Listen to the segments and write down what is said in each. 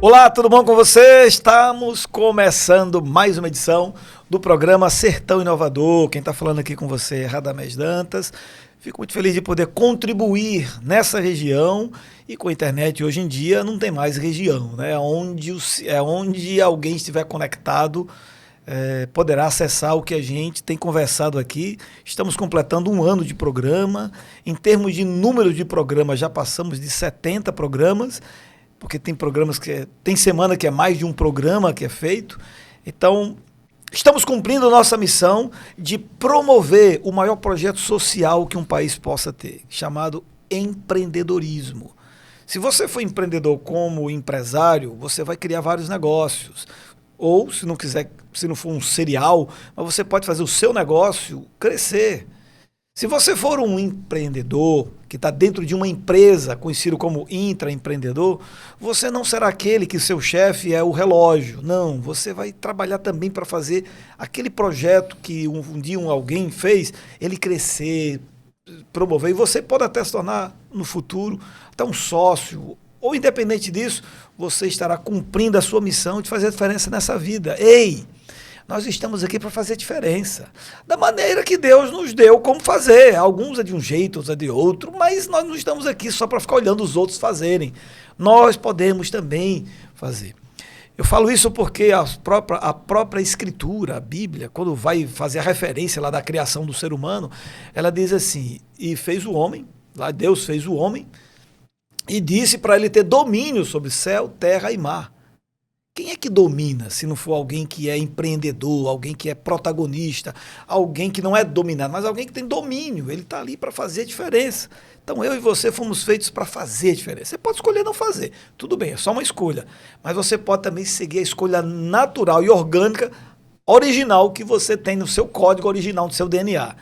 Olá, tudo bom com você? Estamos começando mais uma edição do programa Sertão Inovador. Quem está falando aqui com você é Radamés Dantas. Fico muito feliz de poder contribuir nessa região e com a internet hoje em dia não tem mais região, né? Onde alguém estiver conectado poderá acessar o que a gente tem conversado aqui. Estamos completando um ano de programa. Em termos de número de programas, já passamos de 70 programas, porque tem programas tem semana que é mais de um programa que é feito. Então, estamos cumprindo nossa missão de promover o maior projeto social que um país possa ter, chamado empreendedorismo. Se você for empreendedor como empresário, você vai criar vários negócios. Ou, se não for um serial, mas você pode fazer o seu negócio crescer. Se você for um empreendedor que está dentro de uma empresa, conhecido como intraempreendedor, você não será aquele que seu chefe é o relógio. Não, você vai trabalhar também para fazer aquele projeto que um dia alguém fez, ele crescer, promover. E você pode até se tornar, no futuro, até um sócio. Ou, independente disso, você estará cumprindo a sua missão de fazer a diferença nessa vida. Ei! Nós estamos aqui para fazer diferença, da maneira que Deus nos deu como fazer. Alguns é de um jeito, outros é de outro, mas nós não estamos aqui só para ficar olhando os outros fazerem. Nós podemos também fazer. Eu falo isso porque a própria Escritura, a Bíblia, quando vai fazer a referência lá da criação do ser humano, ela diz assim, e fez o homem, lá Deus fez o homem, e disse para ele ter domínio sobre céu, terra e mar. Quem é que domina, se não for alguém que é empreendedor, alguém que é protagonista, alguém que não é dominado, mas alguém que tem domínio, ele está ali para fazer a diferença. Então eu e você fomos feitos para fazer a diferença. Você pode escolher não fazer, tudo bem, é só uma escolha, mas você pode também seguir a escolha natural e orgânica, original que você tem no seu código original, no seu DNA,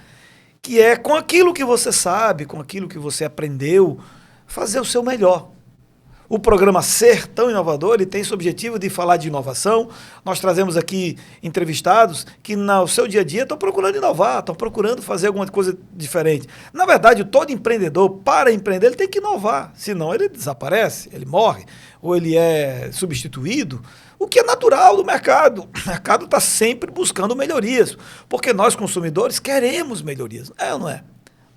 que é com aquilo que você sabe, com aquilo que você aprendeu, fazer o seu melhor. O programa Sertão Inovador, ele tem esse objetivo de falar de inovação. Nós trazemos aqui entrevistados que no seu dia a dia estão procurando inovar, estão procurando fazer alguma coisa diferente. Na verdade, todo empreendedor, para empreender, ele tem que inovar, senão ele desaparece, ele morre, ou ele é substituído, o que é natural do mercado. O mercado está sempre buscando melhorias, porque nós, consumidores, queremos melhorias, é ou não é?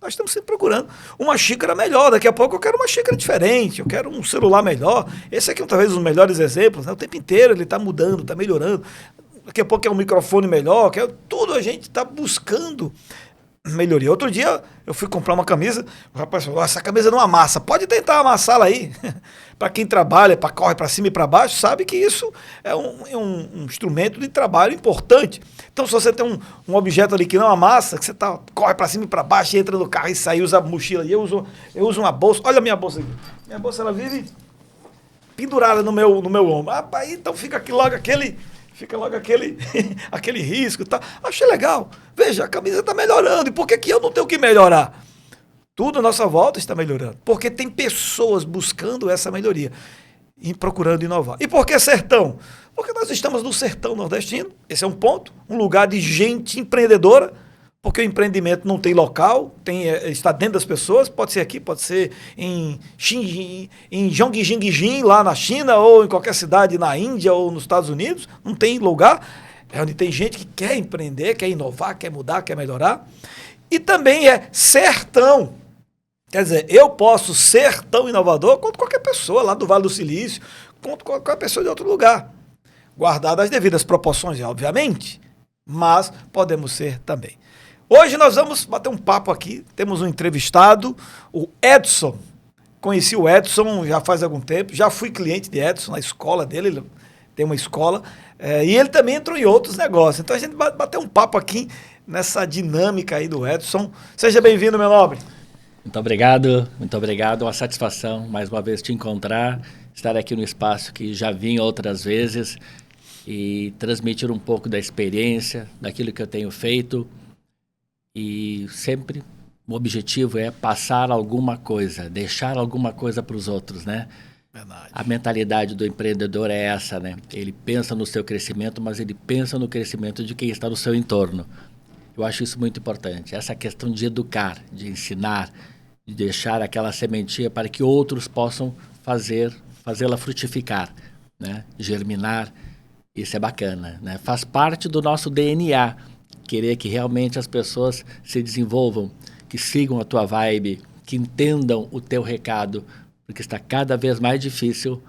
Nós estamos sempre procurando uma xícara melhor. Daqui a pouco eu quero uma xícara diferente, eu quero um celular melhor. Esse aqui é talvez um dos melhores exemplos, né? O tempo inteiro ele está mudando, está melhorando. Daqui a pouco é um microfone melhor, tudo a gente está buscando melhoria. Outro dia eu fui comprar uma camisa, o rapaz falou, essa camisa não amassa, pode tentar amassá-la aí. Para quem trabalha, corre para cima e para baixo, sabe que isso é um instrumento de trabalho importante. Então, se você tem um objeto ali que não amassa, que você corre para cima e para baixo, entra no carro e sai, usa a mochila. E eu uso uma bolsa. Olha a minha bolsa aqui. Minha bolsa, ela vive pendurada no meu ombro. Aí, então fica logo aquele risco. Tá? Achei legal. Veja, a camisa está melhorando. E por que eu não tenho que melhorar? Tudo à nossa volta está melhorando. Porque tem pessoas buscando essa melhoria e procurando inovar. E por que sertão? Porque nós estamos no sertão nordestino, esse é um ponto, um lugar de gente empreendedora, porque o empreendimento não tem local, está dentro das pessoas, pode ser aqui, pode ser em Zhongjiang, lá na China, ou em qualquer cidade na Índia ou nos Estados Unidos, não tem lugar, é onde tem gente que quer empreender, quer inovar, quer mudar, quer melhorar. E também é sertão. Quer dizer, eu posso ser tão inovador quanto qualquer pessoa lá do Vale do Silício, quanto qualquer pessoa de outro lugar. Guardadas as devidas proporções, obviamente, mas podemos ser também. Hoje nós vamos bater um papo aqui, temos um entrevistado, o Edson. Conheci o Edson já faz algum tempo, já fui cliente de Edson na escola dele, ele tem uma escola, e ele também entrou em outros negócios. Então a gente vai bater um papo aqui nessa dinâmica aí do Edson. Seja bem-vindo, meu nobre. Muito obrigado, uma satisfação mais uma vez te encontrar, estar aqui no espaço que já vim outras vezes e transmitir um pouco da experiência, daquilo que eu tenho feito e sempre o objetivo é passar alguma coisa, deixar alguma coisa para os outros, né? Verdade. A mentalidade do empreendedor é essa, né? Ele pensa no seu crescimento, mas ele pensa no crescimento de quem está no seu entorno. Eu acho isso muito importante, essa questão de educar, de ensinar, de deixar aquela sementinha para que outros possam fazê-la frutificar, né? Germinar, isso é bacana, né? Faz parte do nosso DNA, querer que realmente as pessoas se desenvolvam, que sigam a tua vibe, que entendam o teu recado, porque está cada vez mais difícil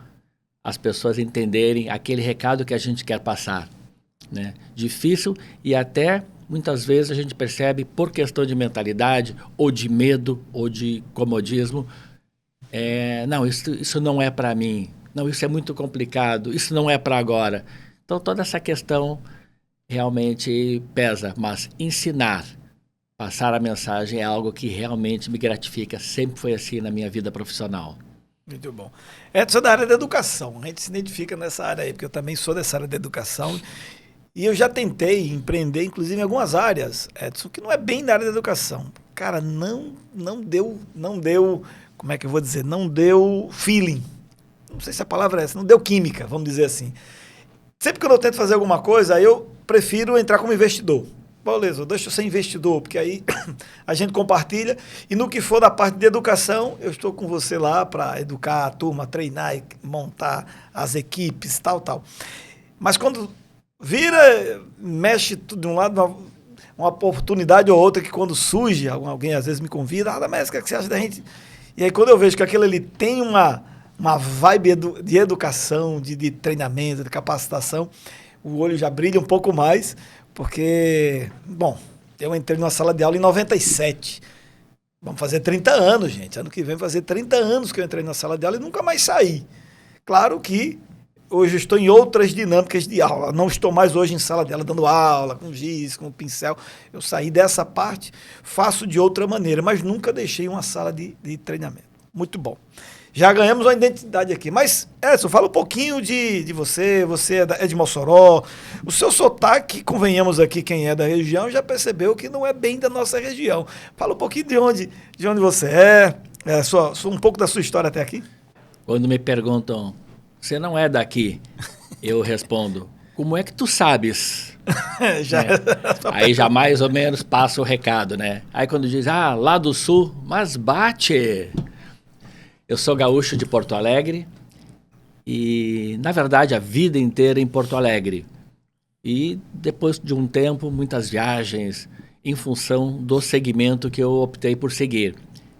as pessoas entenderem aquele recado que a gente quer passar, né? Difícil, e até muitas vezes a gente percebe por questão de mentalidade, ou de medo, ou de comodismo, não, isso não é para mim, não, isso é muito complicado, isso não é para agora. Então toda essa questão realmente pesa, mas ensinar, passar a mensagem é algo que realmente me gratifica, sempre foi assim na minha vida profissional. Muito bom. Edson é da área da educação, a gente se identifica nessa área aí, porque eu também sou dessa área da educação, e eu já tentei empreender, inclusive em algumas áreas, Edson, que não é bem da área da educação. Cara, não deu, como é que eu vou dizer, não deu feeling, não sei se a palavra é essa, não deu química, vamos dizer assim. Sempre que eu tento fazer alguma coisa, aí eu prefiro entrar como investidor. Beleza, deixa eu ser investidor, porque aí a gente compartilha, e no que for da parte de educação, eu estou com você lá para educar a turma, treinar, montar as equipes, tal. Mas quando vira, mexe tudo de um lado, uma oportunidade ou outra que quando surge, alguém às vezes me convida, mas o que você acha da gente? E aí quando eu vejo que aquilo ali tem uma vibe de educação, de treinamento, de capacitação, o olho já brilha um pouco mais, porque, bom, eu entrei numa sala de aula em 97. Vamos fazer 30 anos, gente. Ano que vem fazer 30 anos que eu entrei na sala de aula e nunca mais saí. Claro que hoje eu estou em outras dinâmicas de aula. Não estou mais hoje em sala de aula dando aula, com giz, com pincel. Eu saí dessa parte, faço de outra maneira, mas nunca deixei uma sala de treinamento. Muito bom. Já ganhamos uma identidade aqui. Mas, Edson, fala um pouquinho de você. Você é de Mossoró. O seu sotaque, convenhamos aqui, quem é da região, já percebeu que não é bem da nossa região. Fala um pouquinho de onde você é, um pouco da sua história até aqui. Quando me perguntam, você não é daqui? Eu respondo, como é que tu sabes? Aí já mais ou menos passa o recado, né? Aí quando diz, lá do sul, mas bate... Eu sou gaúcho de Porto Alegre e, na verdade, a vida inteira em Porto Alegre. E depois de um tempo, muitas viagens em função do segmento que eu optei por seguir,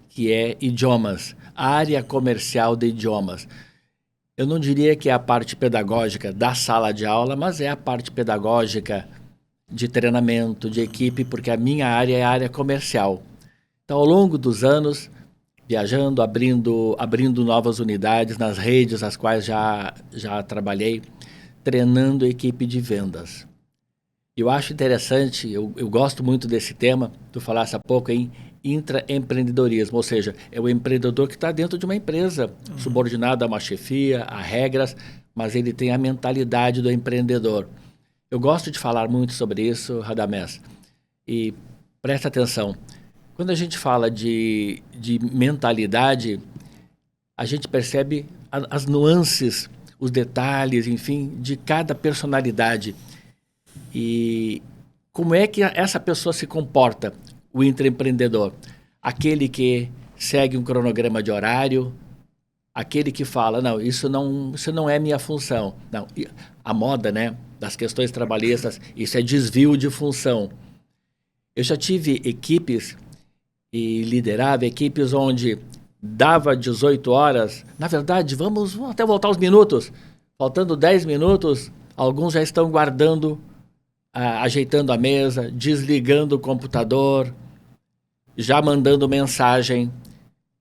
que é idiomas, área comercial de idiomas. Eu não diria que é a parte pedagógica da sala de aula, mas é a parte pedagógica de treinamento, de equipe, porque a minha área é a área comercial. Então, ao longo dos anos, viajando, abrindo novas unidades nas redes as quais já trabalhei, treinando a equipe de vendas. Eu acho interessante, eu gosto muito desse tema, tu falasse há pouco em intraempreendedorismo, ou seja, é o empreendedor que está dentro de uma empresa, subordinado a uma chefia, a regras, mas ele tem a mentalidade do empreendedor. Eu gosto de falar muito sobre isso, Radamés, e presta atenção. Quando a gente fala de mentalidade, a gente percebe as nuances, os detalhes, enfim, de cada personalidade. E como é que essa pessoa se comporta, o intraempreendedor? Aquele que segue um cronograma de horário, aquele que fala, não, isso não é minha função. Não, a moda, né, das questões trabalhistas, isso é desvio de função. Eu já tive equipes e liderava equipes onde dava 18 horas. Na verdade, vamos até voltar os minutos. Faltando 10 minutos, alguns já estão guardando, ajeitando a mesa, desligando o computador, já mandando mensagem.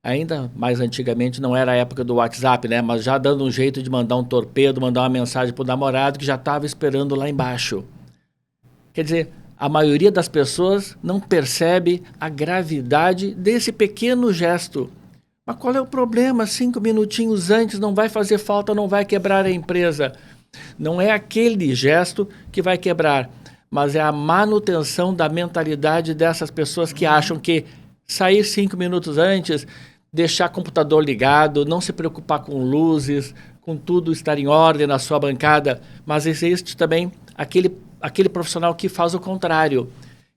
Ainda mais antigamente não era a época do WhatsApp, né? Mas já dando um jeito de mandar um torpedo, mandar uma mensagem para o namorado que já estava esperando lá embaixo. Quer dizer, a maioria das pessoas não percebe a gravidade desse pequeno gesto. Mas qual é o problema? 5 minutinhos antes não vai fazer falta, não vai quebrar a empresa. Não é aquele gesto que vai quebrar, mas é a manutenção da mentalidade dessas pessoas que acham que sair 5 minutos antes, deixar o computador ligado, não se preocupar com luzes, com tudo estar em ordem na sua bancada, mas existe também aquele profissional que faz o contrário,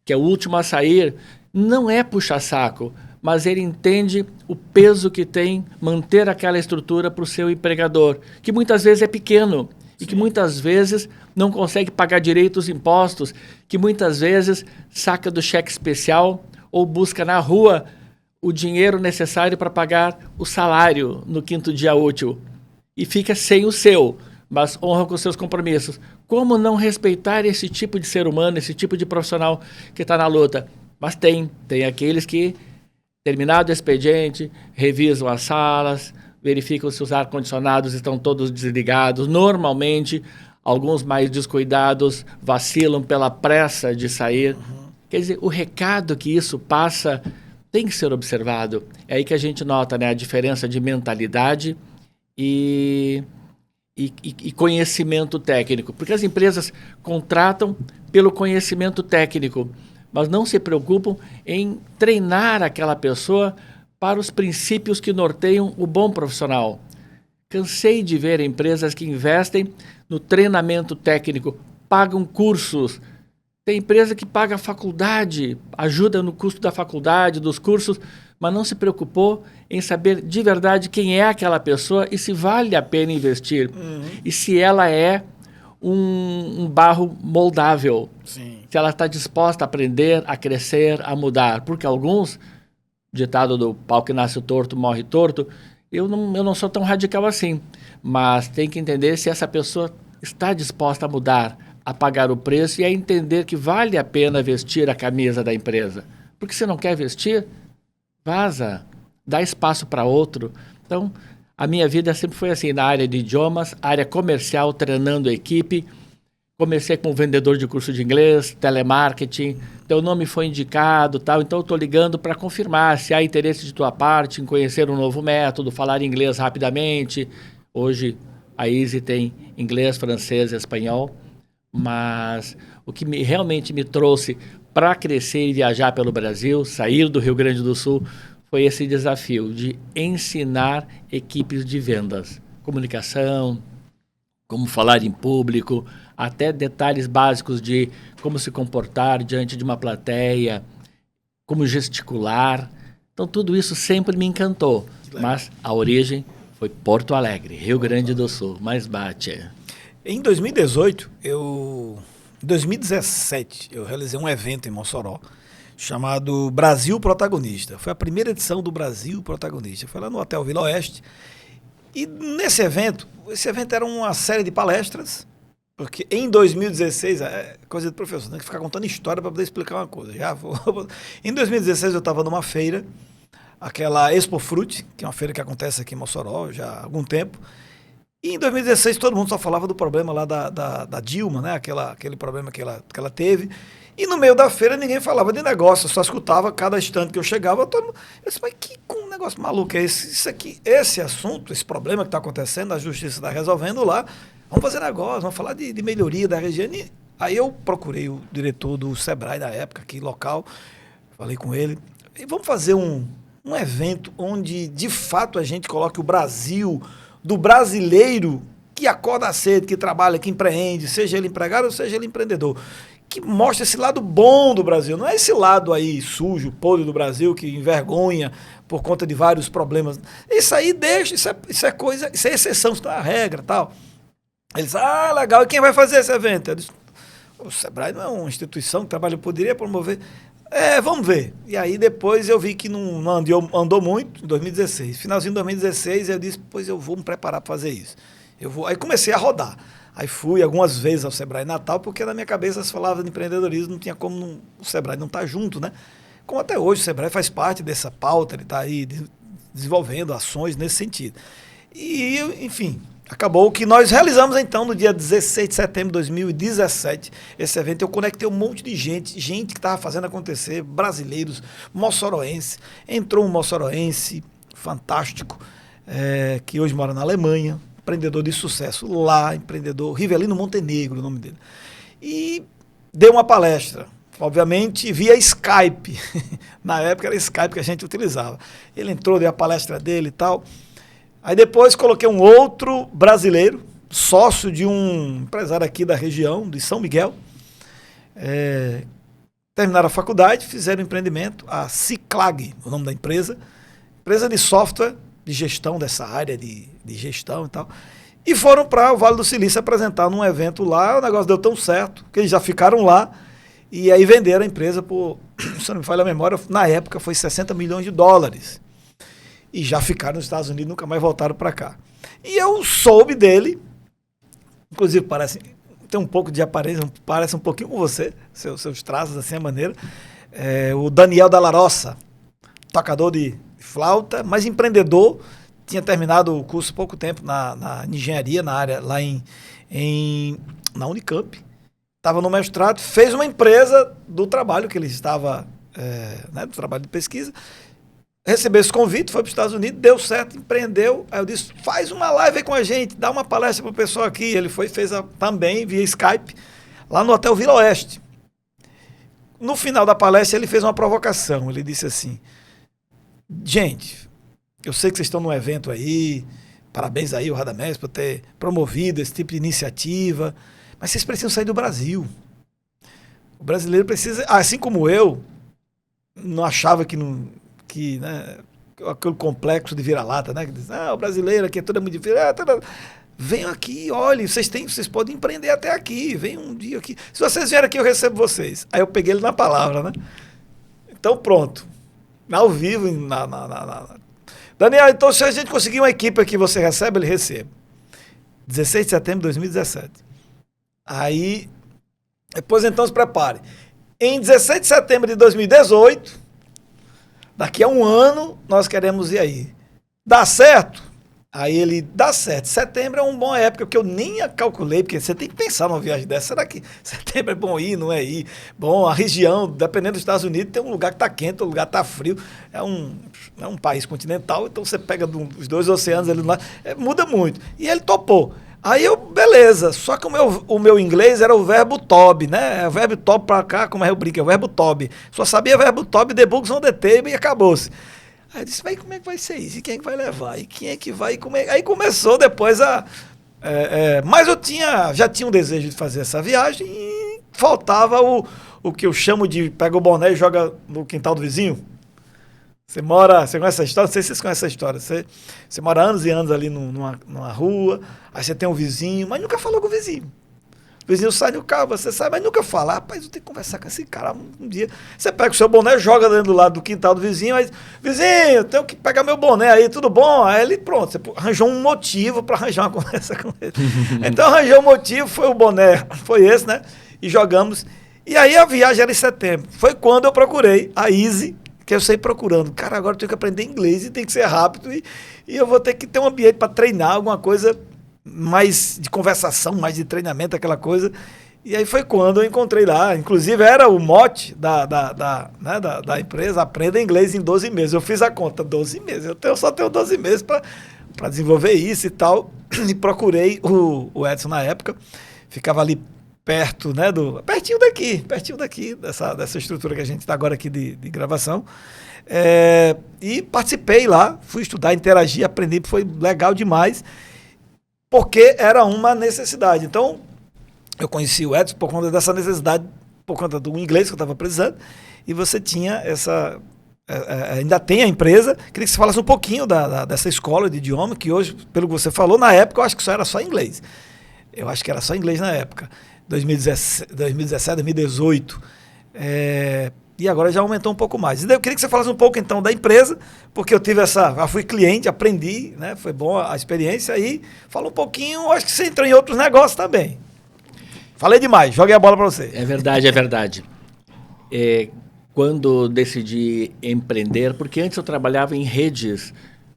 que é o último a sair, não é puxa-saco, mas ele entende o peso que tem manter aquela estrutura para o seu empregador, que muitas vezes é pequeno. e que muitas vezes não consegue pagar direito os impostos, que muitas vezes saca do cheque especial ou busca na rua o dinheiro necessário para pagar o salário no 5º dia útil e fica sem o seu, mas honra com seus compromissos. Como não respeitar esse tipo de ser humano, esse tipo de profissional que está na luta? Mas tem aqueles que, terminado o expediente, revisam as salas, verificam se os ar-condicionados estão todos desligados. Normalmente, alguns mais descuidados vacilam pela pressa de sair. Quer dizer, o recado que isso passa tem que ser observado. É aí que a gente nota, né, a diferença de mentalidade e conhecimento técnico. Porque as empresas contratam pelo conhecimento técnico, mas não se preocupam em treinar aquela pessoa para os princípios que norteiam o bom profissional. Cansei de ver empresas que investem no treinamento técnico, pagam cursos. Tem empresa que paga a faculdade, ajuda no custo da faculdade, dos cursos, mas não se preocupou em saber de verdade quem é aquela pessoa e se vale a pena investir. E se ela é um barro moldável. Sim. Se ela está disposta a aprender, a crescer, a mudar. Porque alguns, ditado do pau que nasce torto, morre torto, eu não sou tão radical assim. Mas tem que entender se essa pessoa está disposta a mudar, a pagar o preço e a entender que vale a pena vestir a camisa da empresa. Porque se não quer vestir, vaza, dá espaço para outro. Então, a minha vida sempre foi assim, na área de idiomas, área comercial, treinando a equipe. Comecei como vendedor de curso de inglês, telemarketing, teu nome foi indicado, tal. Então eu estou ligando para confirmar se há interesse de tua parte em conhecer um novo método, falar inglês rapidamente. Hoje a Easy tem inglês, francês e espanhol, mas o que realmente me trouxe para crescer e viajar pelo Brasil, sair do Rio Grande do Sul, foi esse desafio de ensinar equipes de vendas, comunicação, como falar em público, até detalhes básicos de como se comportar diante de uma plateia, como gesticular. Então, tudo isso sempre me encantou. Mas a origem foi Porto Alegre, Rio Grande do Sul, mais bate. Em 2018, em 2017, eu realizei um evento em Mossoró, chamado Brasil Protagonista. Foi a primeira edição do Brasil Protagonista. Foi lá no Hotel Vila Oeste. E nesse evento, esse evento era uma série de palestras, porque em 2016, é coisa de professor, tem que ficar contando história para poder explicar uma coisa. Em 2016 eu estava numa feira, aquela Expo Fruit, que é uma feira que acontece aqui em Mossoró já há algum tempo. E em 2016 todo mundo só falava do problema lá da Dilma, né? Aquele problema que ela teve. E no meio da feira ninguém falava de negócio, eu só escutava cada instante que eu chegava, todo mundo. Eu disse, mas que negócio maluco é esse? Isso aqui, esse assunto, esse problema que está acontecendo, a justiça está resolvendo lá, vamos fazer negócio, vamos falar de melhoria da região. E aí eu procurei o diretor do Sebrae da época, aqui local, falei com ele, e vamos fazer um evento onde de fato a gente coloque o Brasil, do brasileiro que acorda cedo, que trabalha, que empreende, seja ele empregado ou seja ele empreendedor, que mostra esse lado bom do Brasil, não é esse lado aí sujo, podre do Brasil, que envergonha por conta de vários problemas. Isso aí deixa, isso é coisa, isso é exceção, isso não é a regra, tal. Eles, legal, e quem vai fazer esse evento? Eu disse, o Sebrae não é uma instituição que trabalha, poderia promover. Vamos ver. E aí depois eu vi que não andou muito, em 2016. Finalzinho de 2016, eu disse, pois eu vou me preparar para fazer isso. Aí comecei a rodar. Aí fui algumas vezes ao Sebrae Natal, porque na minha cabeça se falava de empreendedorismo, não tinha como o Sebrae não estar junto, né? Como até hoje o Sebrae faz parte dessa pauta, ele está aí desenvolvendo ações nesse sentido. E, enfim, acabou que nós realizamos então no dia 16 de setembro de 2017 esse evento. Eu conectei um monte de gente que estava fazendo acontecer, brasileiros, moçoroenses. Entrou um moçoroense fantástico, que hoje mora na Alemanha, empreendedor de sucesso lá, empreendedor, Rivelino Montenegro, o nome dele. E deu uma palestra, obviamente via Skype. Na época era Skype que a gente utilizava. Ele entrou, deu a palestra dele e tal. Aí depois coloquei um outro brasileiro, sócio de um empresário aqui da região, de São Miguel. Terminaram a faculdade, fizeram empreendimento, a Ciclag, o nome da empresa de software, de gestão dessa área de gestão e tal. E foram para o Vale do Silício apresentar num evento lá, o negócio deu tão certo, que eles já ficaram lá, e aí venderam a empresa por, se não me falha a memória, na época foi 60 milhões de dólares. E já ficaram nos Estados Unidos, nunca mais voltaram para cá. E eu soube dele, inclusive parece, tem um pouco de aparência, parece um pouquinho com você, seus traços, assim, a maneira. O Daniel Dalla Roça, tocador de flauta, mas empreendedor, tinha terminado o curso há pouco tempo na engenharia, na área, lá na Unicamp. Estava no mestrado, fez uma empresa do trabalho que ele estava, do trabalho de pesquisa, recebeu esse convite, foi para os Estados Unidos, deu certo, empreendeu. Aí eu disse, faz uma live aí com a gente, dá uma palestra para o pessoal aqui. Ele foi, fez também via Skype, lá no Hotel Vila Oeste. No final da palestra, ele fez uma provocação. Ele disse assim, gente, eu sei que vocês estão num evento aí, parabéns aí, o Radamés, por ter promovido esse tipo de iniciativa, mas vocês precisam sair do Brasil. O brasileiro precisa, assim como eu, não achava que né, aquele complexo de vira-lata, né, que diz, o brasileiro aqui é tudo muito difícil, venham aqui, olhem, vocês podem empreender até aqui, venham um dia aqui. Se vocês vierem aqui, eu recebo vocês. Aí eu peguei ele na palavra, né? Então pronto, ao vivo, Daniel, então se a gente conseguir uma equipe aqui, você recebe, ele recebe. 16 de setembro de 2017. Aí, depois então se prepare. Em 16 de setembro de 2018, daqui a um ano, nós queremos ir aí. Dá certo? Aí ele, dá certo. Setembro é uma boa época, que eu nem calculei, porque você tem que pensar numa viagem dessa. Será que setembro é bom ir, não é ir? Bom, a região, dependendo dos Estados Unidos, tem um lugar que está quente, outro lugar que está frio. É um país continental, então você pega os dois oceanos ali lá, muda muito. E ele topou. Aí eu, beleza, só que o meu inglês era o verbo to be, né? O verbo to be pra cá, como é o brinco, é o verbo to be. Só sabia verbo to be, the books on the table e acabou-se. Aí eu disse, mas como é que vai ser isso? E quem é que vai levar? E quem é que vai? Aí começou depois mas eu já tinha um desejo de fazer essa viagem e faltava o que eu chamo de pega o boné e joga no quintal do vizinho. Você conhece essa história? Não sei se vocês conhecem essa história. Você mora anos e anos ali numa rua, aí você tem um vizinho, mas nunca falou com o vizinho. O vizinho sai no carro, você sai, mas nunca fala. Rapaz, eu tenho que conversar com esse cara um dia. Você pega o seu boné, joga dentro do lado do quintal do vizinho, aí, vizinho, eu tenho que pegar meu boné aí, tudo bom? Aí ele, pronto, você arranjou um motivo para arranjar uma conversa com ele. Então arranjou um motivo, foi o boné, foi esse, né? E jogamos. E aí a viagem era em setembro. Foi quando eu procurei a Easy, que eu saí procurando. Cara, agora eu tenho que aprender inglês e tem que ser rápido e eu vou ter que ter um ambiente para treinar, alguma coisa mais de conversação, mais de treinamento, aquela coisa. E aí foi quando eu encontrei lá. Inclusive era o mote da empresa, aprenda inglês em 12 meses. Eu fiz a conta, 12 meses. Eu só tenho 12 meses para desenvolver isso e tal. E procurei o Edson na época. Ficava ali perto, né, pertinho daqui, dessa estrutura que a gente está agora aqui de gravação. E participei lá, fui estudar, interagir, aprendi, foi legal demais, porque era uma necessidade. Então, eu conheci o Edson por conta dessa necessidade, por conta do inglês que eu estava precisando, e você tinha ainda tem a empresa. Queria que você falasse um pouquinho dessa escola de idioma, que hoje, pelo que você falou, na época eu acho que só era só inglês. Eu acho que era só inglês na época. 2017, 2018. E agora já aumentou um pouco mais. E daí eu queria que você falasse um pouco, então, da empresa, porque eu fui cliente, aprendi, né? Foi bom a experiência. Aí, fala um pouquinho, acho que você entrou em outros negócios também. Falei demais, joguei a bola para você. É verdade, é verdade. Quando decidi empreender, porque antes eu trabalhava em redes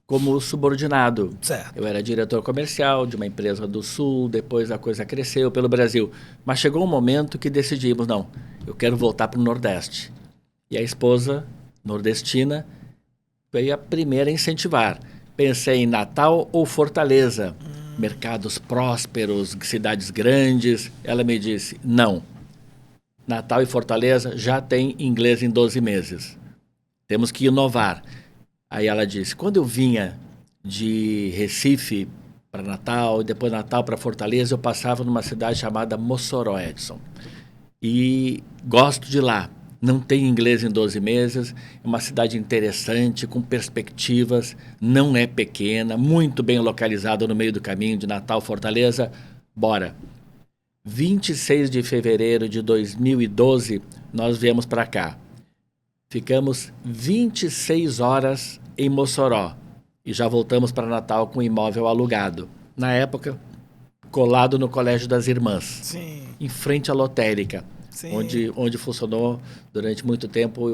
como subordinado. Certo. Eu era diretor comercial de uma empresa do Sul, depois a coisa cresceu pelo Brasil. Mas chegou um momento que decidimos, não, eu quero voltar para o Nordeste. E a esposa nordestina veio a primeira a incentivar. Pensei em Natal ou Fortaleza, mercados prósperos, cidades grandes. Ela me disse, não, Natal e Fortaleza já tem inglês em 12 meses. Temos que inovar. Aí ela disse, quando eu vinha de Recife para Natal, e depois Natal para Fortaleza, eu passava numa cidade chamada Mossoró, Edson. E gosto de lá. não tem inglês em 12 meses, é uma cidade interessante, com perspectivas, não é pequena, muito bem localizada no meio do caminho de Natal, Fortaleza. Bora! 26 de fevereiro de 2012, nós viemos para cá. Ficamos 26 horas em Mossoró e já voltamos para Natal com o imóvel alugado. Na época, colado no Colégio das Irmãs, Sim. em frente à lotérica, Sim. onde funcionou durante muito tempo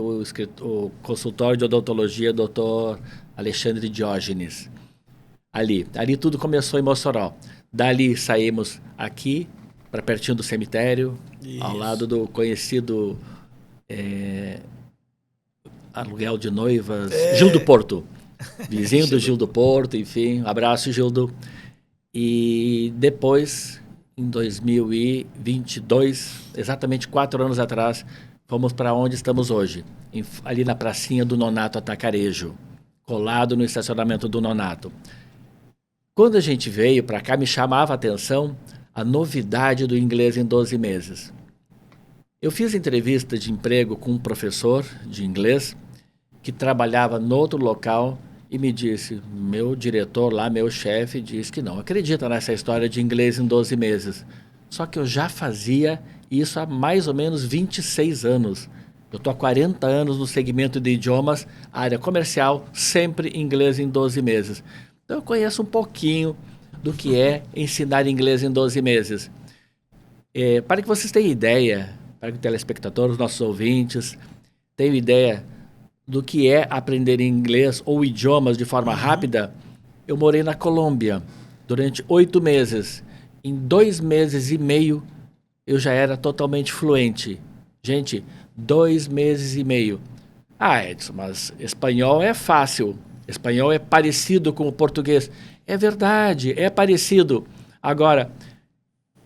o consultório de odontologia Dr. Alexandre Diógenes. Ali tudo começou em Mossoró. Dali saímos aqui, para pertinho do cemitério, Isso. ao lado do conhecido aluguel de noivas, Gil do Porto. Vizinho do Gil do Porto, enfim. Abraço, Gildo. E depois, em 2022, exatamente 4 anos atrás, fomos para onde estamos hoje. Ali na pracinha do Nonato Atacarejo, colado no estacionamento do Nonato. Quando a gente veio para cá, me chamava a atenção a novidade do inglês em 12 meses. Eu fiz entrevista de emprego com um professor de inglês que trabalhava no outro local e me disse, meu diretor lá, meu chefe, disse que não acredita nessa história de inglês em 12 meses. Só que eu já fazia isso há mais ou menos 26 anos. Eu estou há 40 anos no segmento de idiomas, área comercial, sempre inglês em 12 meses. Então eu conheço um pouquinho do que é ensinar inglês em 12 meses. Para que vocês tenham ideia, para que o telespectador, os nossos ouvintes, tenham ideia do que é aprender inglês ou idiomas de forma rápida, eu morei na Colômbia durante 8 meses. Em 2 meses e meio, eu já era totalmente fluente. Gente, 2 meses e meio. Ah, Edson, mas espanhol é fácil. Espanhol é parecido com o português. É verdade, é parecido. Agora,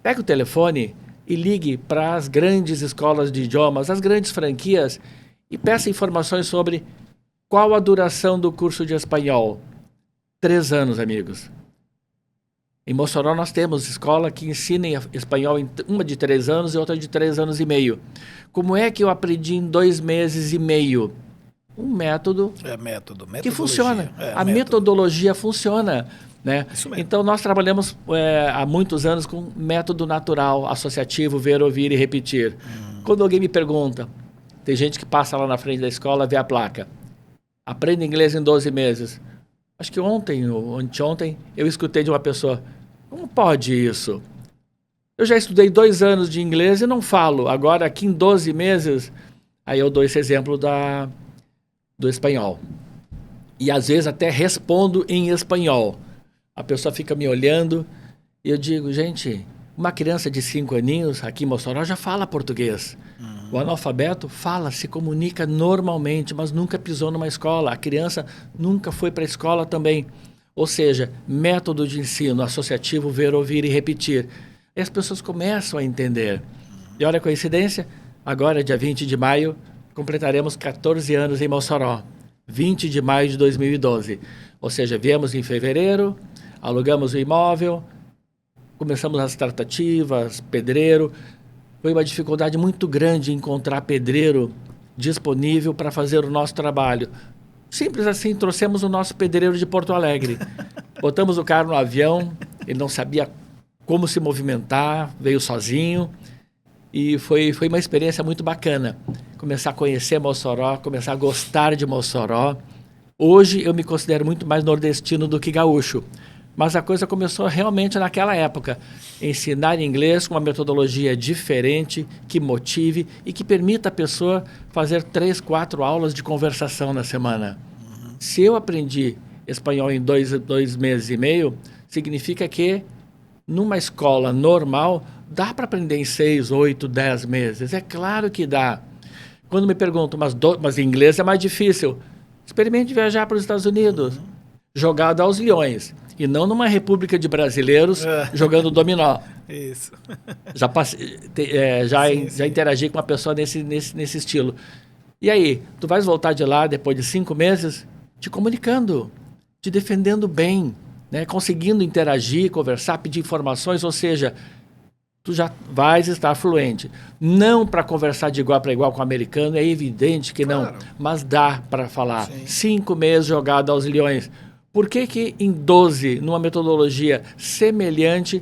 pega o telefone e ligue para as grandes escolas de idiomas, as grandes franquias, e peça informações sobre qual a duração do curso de espanhol. 3 anos, amigos. Em Mossoró nós temos escola que ensina espanhol, uma de 3 anos e outra de 3 anos e meio. Como é que eu aprendi em 2 meses e meio? Um método que funciona. A metodologia funciona. Né? Então nós trabalhamos há muitos anos com método natural, associativo, ver, ouvir e repetir. Quando alguém me pergunta, tem gente que passa lá na frente da escola, vê a placa, aprende inglês em 12 meses. Acho que ontem ou anteontem eu escutei de uma pessoa, como pode isso? Eu já estudei 2 anos de inglês e não falo, agora aqui em 12 meses, aí eu dou esse exemplo do espanhol. E às vezes até respondo em espanhol. A pessoa fica me olhando e eu digo, gente, uma criança de 5 aninhos aqui em Mossoró já fala português. O analfabeto fala, se comunica normalmente, mas nunca pisou numa escola. A criança nunca foi para a escola também. Ou seja, método de ensino associativo, ver, ouvir e repetir. E as pessoas começam a entender. E olha a coincidência, agora, dia 20 de maio, completaremos 14 anos em Mossoró. 20 de maio de 2012. Ou seja, viemos em fevereiro, alugamos o imóvel, começamos as tratativas, pedreiro. Foi uma dificuldade muito grande encontrar pedreiro disponível para fazer o nosso trabalho. Simples assim, trouxemos o nosso pedreiro de Porto Alegre. Botamos o cara no avião, ele não sabia como se movimentar, veio sozinho. E foi uma experiência muito bacana. Começar a conhecer Mossoró, começar a gostar de Mossoró. Hoje eu me considero muito mais nordestino do que gaúcho. Mas a coisa começou realmente naquela época. Ensinar inglês com uma metodologia diferente, que motive e que permita a pessoa fazer 3, 4 aulas de conversação na semana. Se eu aprendi espanhol em 2 meses e meio, significa que numa escola normal dá para aprender em 6, 8, 10 meses. É claro que dá. Quando me perguntam, mas inglês é mais difícil. Experimente viajar para os Estados Unidos. Jogado aos leões. E não numa república de brasileiros jogando dominó. Isso. Já interagi com uma pessoa nesse estilo. E aí, tu vais voltar de lá depois de 5 meses te comunicando, te defendendo bem, né? Conseguindo interagir, conversar, pedir informações, ou seja, tu já vais estar fluente. Não para conversar de igual para igual com o americano, é evidente que não, mas dá para falar. Sim. 5 meses jogado aos leões. Por que em 12, numa metodologia semelhante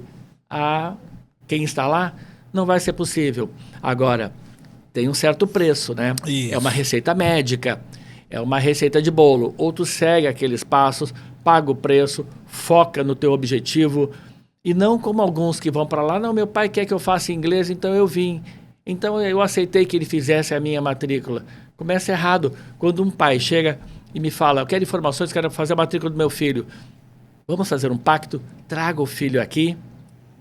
a quem está lá, não vai ser possível? Agora, tem um certo preço, né? Isso. É uma receita médica, é uma receita de bolo. Ou tu segue aqueles passos, paga o preço, foca no teu objetivo. E não como alguns que vão para lá, não, meu pai quer que eu faça inglês, então eu vim. Então eu aceitei que ele fizesse a minha matrícula. Começa errado. Quando um pai chega e me fala, eu quero informações, quero fazer a matrícula do meu filho. Vamos fazer um pacto? Traga o filho aqui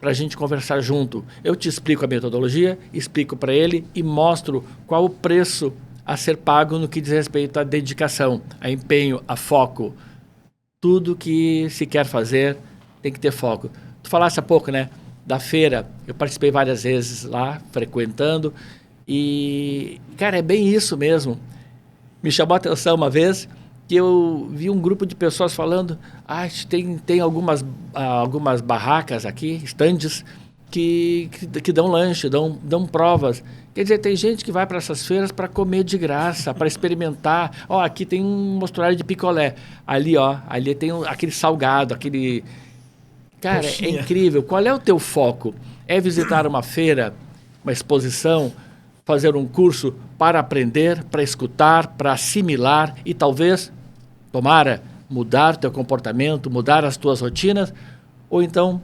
para a gente conversar junto. Eu te explico a metodologia, explico para ele e mostro qual o preço a ser pago no que diz respeito à dedicação, a empenho, a foco. Tudo que se quer fazer tem que ter foco. Tu falasse há pouco, né, da feira, eu participei várias vezes lá, frequentando, e, cara, é bem isso mesmo. Me chamou a atenção uma vez que eu vi um grupo de pessoas falando, tem algumas barracas aqui, estandes, que dão lanche, dão provas. Quer dizer, tem gente que vai para essas feiras para comer de graça, para experimentar. Aqui tem um mostruário de picolé. Ali tem aquele salgado, aquele... Cara, é incrível. Qual é o teu foco? É visitar uma feira, uma exposição, fazer um curso para aprender, para escutar, para assimilar e talvez, tomara, mudar teu comportamento, mudar as tuas rotinas, ou então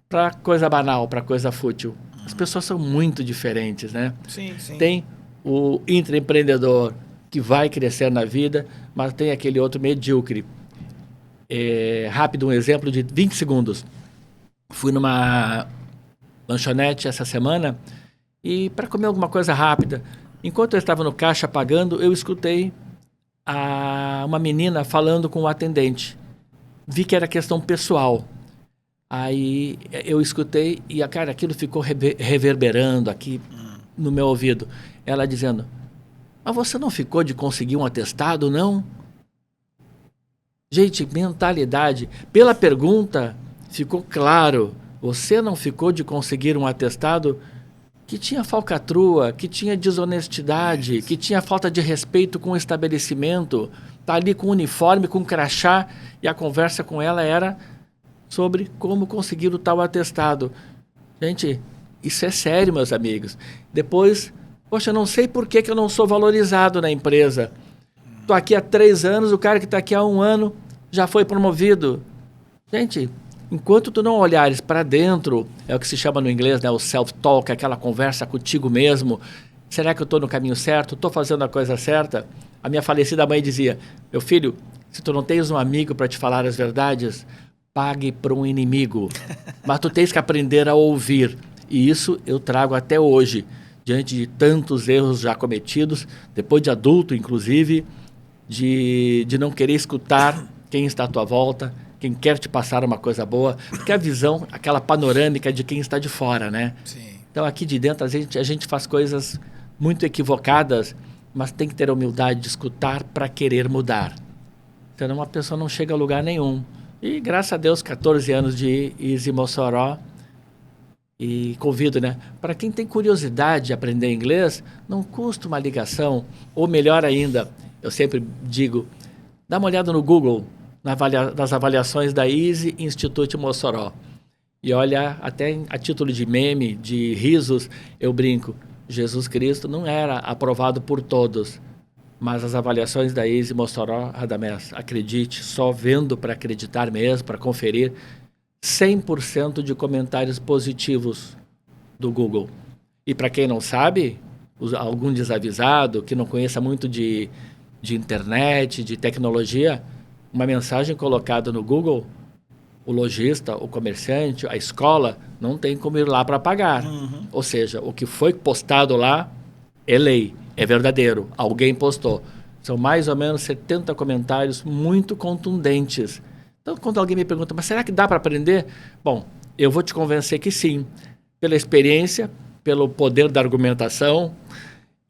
para coisa banal, para coisa fútil? As pessoas são muito diferentes, né? Sim, sim. Tem o intraempreendedor que vai crescer na vida, mas tem aquele outro medíocre. Rápido, um exemplo de 20 segundos. Fui numa lanchonete essa semana e para comer alguma coisa rápida. Enquanto eu estava no caixa pagando, eu escutei uma menina falando com o atendente. Vi que era questão pessoal. Aí eu escutei e, cara, aquilo ficou reverberando aqui no meu ouvido. Ela dizendo, mas você não ficou de conseguir um atestado, não? Gente, mentalidade. Pela pergunta, ficou claro. Você não ficou de conseguir um atestado que tinha falcatrua, que tinha desonestidade, que tinha falta de respeito com o estabelecimento. Tá ali com uniforme, com crachá, e a conversa com ela era sobre como conseguir o tal atestado. Gente, isso é sério, meus amigos. Depois, poxa, eu não sei por que eu não sou valorizado na empresa. Estou aqui há 3 anos, o cara que está aqui há 1 ano já foi promovido. Gente, enquanto tu não olhares para dentro, é o que se chama no inglês, né, o self-talk, aquela conversa contigo mesmo. Será que eu estou no caminho certo? Estou fazendo a coisa certa? A minha falecida mãe dizia, meu filho, se tu não tens um amigo para te falar as verdades, pague para um inimigo. Mas tu tens que aprender a ouvir. E isso eu trago até hoje, diante de tantos erros já cometidos, depois de adulto, inclusive, de não querer escutar quem está à tua volta, quem quer te passar uma coisa boa, porque a visão, aquela panorâmica de quem está de fora, né? Sim. Então, aqui de dentro, a gente faz coisas muito equivocadas, mas tem que ter a humildade de escutar para querer mudar. Senão uma pessoa não chega a lugar nenhum. E, graças a Deus, 14 anos de Easy Mossoró. E convido, né? Para quem tem curiosidade de aprender inglês, não custa uma ligação. Ou melhor ainda, eu sempre digo, dá uma olhada no Google, nas avaliações da Easy Institute Mossoró. E olha, até a título de meme, de risos, eu brinco. Jesus Cristo não era aprovado por todos. Mas as avaliações da Easy Mossoró, Radamés, acredite, só vendo para acreditar mesmo, para conferir, 100% de comentários positivos do Google. E para quem não sabe, algum desavisado, que não conheça muito de internet, de tecnologia, uma mensagem colocada no Google, o lojista, o comerciante, a escola, não tem como ir lá para pagar. Uhum. Ou seja, o que foi postado lá é lei. É verdadeiro, alguém postou. São mais ou menos 70 comentários muito contundentes. Então, quando alguém me pergunta, mas será que dá para aprender? Bom, eu vou te convencer que sim. Pela experiência, pelo poder da argumentação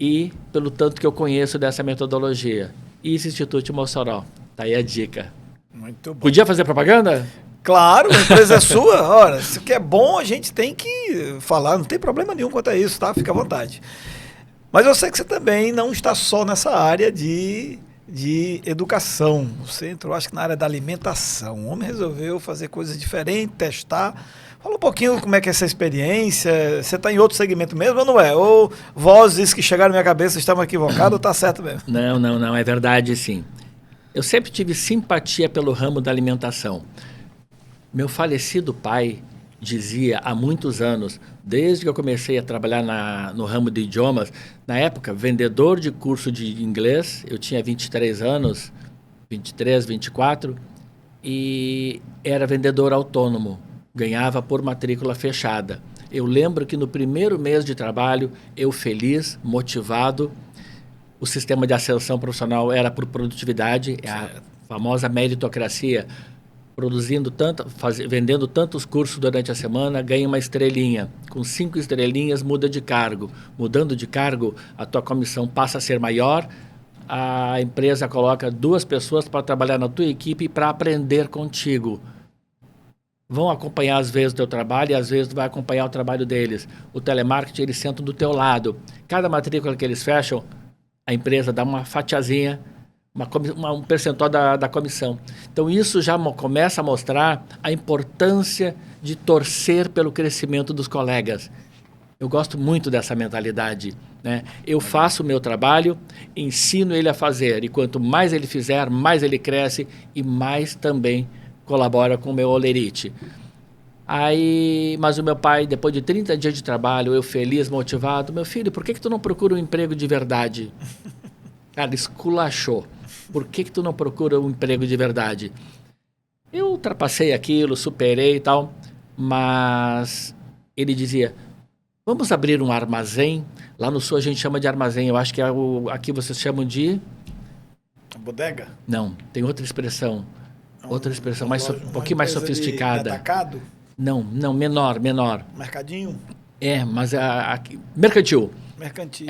e pelo tanto que eu conheço dessa metodologia. Easy Institute Mossoró. Tá aí a dica. Muito bom. Podia fazer propaganda? Claro, a empresa é sua. Ora, se que é bom, a gente tem que falar. Não tem problema nenhum quanto a isso, tá? Fica à vontade. Mas eu sei que você também não está só nessa área de educação. Você entrou, acho que na área da alimentação. O homem resolveu fazer coisas diferentes, testar. Fala um pouquinho como é que é essa experiência. Você está em outro segmento mesmo ou não é? Ou vozes que chegaram na minha cabeça estavam equivocadas ou está certo mesmo? Não, é verdade sim. Eu sempre tive simpatia pelo ramo da alimentação. Meu falecido pai dizia há muitos anos, desde que eu comecei a trabalhar no ramo de idiomas, na época, vendedor de curso de inglês, eu tinha 23 anos, 23, 24, e era vendedor autônomo, ganhava por matrícula fechada. Eu lembro que no primeiro mês de trabalho, eu feliz, motivado, o sistema de ascensão profissional era por produtividade, a famosa meritocracia, vendendo tantos cursos durante a semana, ganha uma estrelinha. Com 5 estrelinhas, muda de cargo. Mudando de cargo, a tua comissão passa a ser maior, a empresa coloca 2 pessoas para trabalhar na tua equipe para aprender contigo. Vão acompanhar às vezes o teu trabalho e às vezes tu vai acompanhar o trabalho deles. O telemarketing, eles sentam do teu lado. Cada matrícula que eles fecham, a empresa dá uma fatiazinha, um percentual da comissão. Então, isso já começa a mostrar a importância de torcer pelo crescimento dos colegas. Eu gosto muito dessa mentalidade, né? Eu faço o meu trabalho, ensino ele a fazer, e quanto mais ele fizer, mais ele cresce e mais também colabora com o meu holerite. Mas o meu pai, depois de 30 dias de trabalho, eu feliz, motivado, meu filho, por que tu não procura um emprego de verdade? Cara, esculachou. Por que tu não procura um emprego de verdade? Eu ultrapassei aquilo, superei e tal, mas ele dizia, vamos abrir um armazém. Lá no sul a gente chama de armazém, eu acho que aqui vocês chamam de... Bodega? Não, tem outra expressão. Outra expressão, um pouquinho mais sofisticada. De atacado? Não, menor. Mercadinho? Mas mercantil. Mercantil.